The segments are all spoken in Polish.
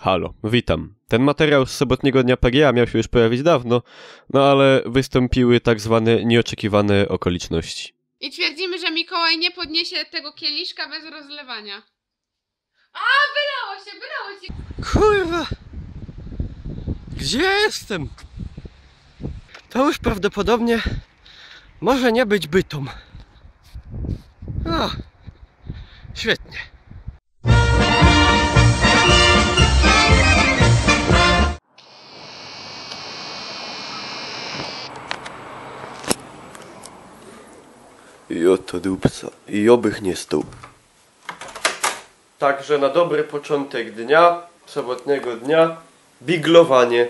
Halo, witam. Ten materiał z sobotniego dnia PGA miał się już pojawić dawno, no ale wystąpiły tak zwane nieoczekiwane okoliczności. I twierdzimy, że Mikołaj nie podniesie tego kieliszka bez rozlewania. A, wylało się! Kurwa! Gdzie ja jestem? To już prawdopodobnie może nie być Bytom. O, świetnie. I oto dupca. I obych nie stał. Także na dobry początek dnia, sobotniego dnia, biglowanie.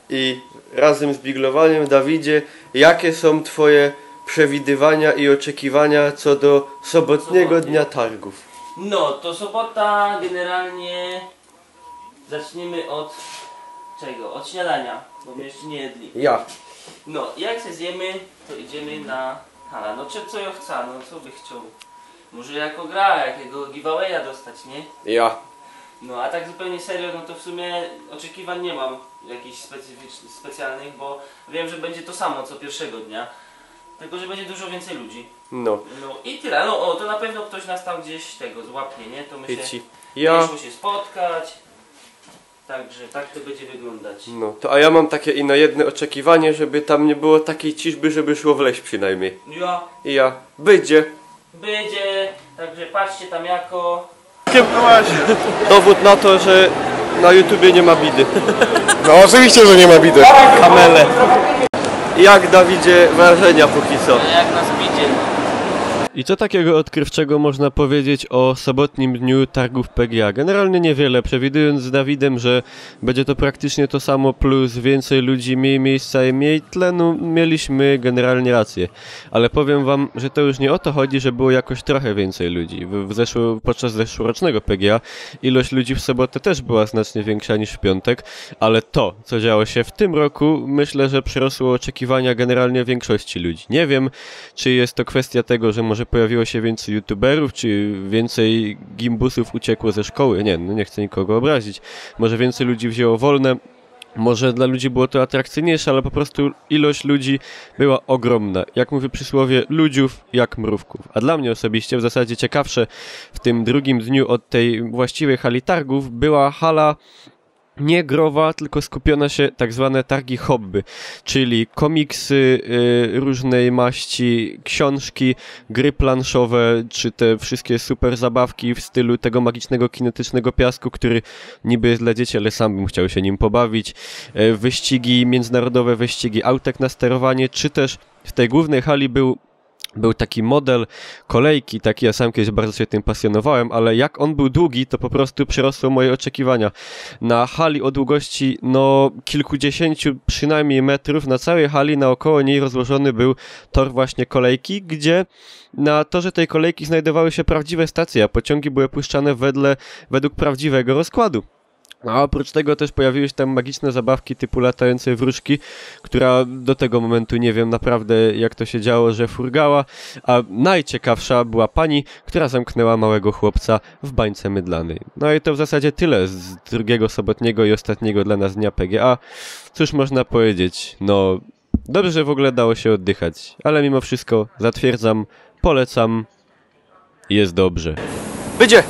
I razem z biglowaniem, Dawidzie, jakie są twoje przewidywania i oczekiwania co do sobotniego dnia targów? No, to sobota generalnie zaczniemy od czego? Od śniadania, bo my jeszcze nie jedli. Ja. No, jak się zjemy, to idziemy na hala. No, co ja chcę, no co by chciał? Może jako gra, jakiego giveawaya dostać, nie? Ja. No, a tak zupełnie serio, no to w sumie oczekiwań nie mam jakichś specjalnych, bo wiem, że będzie to samo co pierwszego dnia. Tylko, że będzie dużo więcej ludzi. No. No i tyle. No o, to na pewno ktoś nas tam gdzieś tego złapnie, nie? To my się Ja. muszą się spotkać. Także tak to będzie wyglądać. No, to a ja mam takie inne jedno oczekiwanie, żeby tam nie było takiej ciżby, żeby szło w leś przynajmniej. I ja. Będzie. Także patrzcie tam jako. Dowód na to, że na YouTubie nie ma bidy. No oczywiście, że nie ma bidy. Kamele. Jak, Dawidzie, wrażenia póki co? Jak nas bidzie. I co takiego odkrywczego można powiedzieć o sobotnim dniu targów PGA? Generalnie niewiele, przewidując z Dawidem, że będzie to praktycznie to samo plus więcej ludzi, mniej miejsca i mniej tlenu, mieliśmy generalnie rację. Ale powiem wam, że to już nie o to chodzi, że było jakoś trochę więcej ludzi. Podczas zeszłorocznego PGA ilość ludzi w sobotę też była znacznie większa niż w piątek, ale to, co działo się w tym roku, myślę, że przerosło oczekiwania generalnie większości ludzi. Nie wiem, czy jest to kwestia tego, że może pojawiło się więcej youtuberów, czy więcej gimbusów uciekło ze szkoły. Nie chcę nikogo obrazić. Może więcej ludzi wzięło wolne, może dla ludzi było to atrakcyjniejsze, ale po prostu ilość ludzi była ogromna. Jak mówi przysłowie, ludziów jak mrówków. A dla mnie osobiście w zasadzie ciekawsze w tym drugim dniu od tej właściwej hali targów była hala nie growa, tylko skupiona się tak zwane targi hobby, czyli komiksy różnej maści, książki, gry planszowe, czy te wszystkie super zabawki w stylu tego magicznego, kinetycznego piasku, który niby jest dla dzieci, ale sam bym chciał się nim pobawić, wyścigi, międzynarodowe wyścigi autek na sterowanie, czy też w tej głównej hali był taki model kolejki, taki ja sam kiedyś bardzo się tym pasjonowałem, ale jak on był długi, to po prostu przerosło moje oczekiwania. Na hali o długości kilkudziesięciu przynajmniej metrów, na całej hali naokoło niej rozłożony był tor właśnie kolejki, gdzie na torze tej kolejki znajdowały się prawdziwe stacje, a pociągi były puszczane według prawdziwego rozkładu. A oprócz tego też pojawiły się tam magiczne zabawki typu latające wróżki, która do tego momentu nie wiem naprawdę jak to się działo, że furgała, a najciekawsza była pani, która zamknęła małego chłopca w bańce mydlanej. No i to w zasadzie tyle z drugiego sobotniego i ostatniego dla nas dnia PGA. Cóż można powiedzieć, no dobrze, że w ogóle dało się oddychać, ale mimo wszystko zatwierdzam, polecam, jest dobrze. Będzie!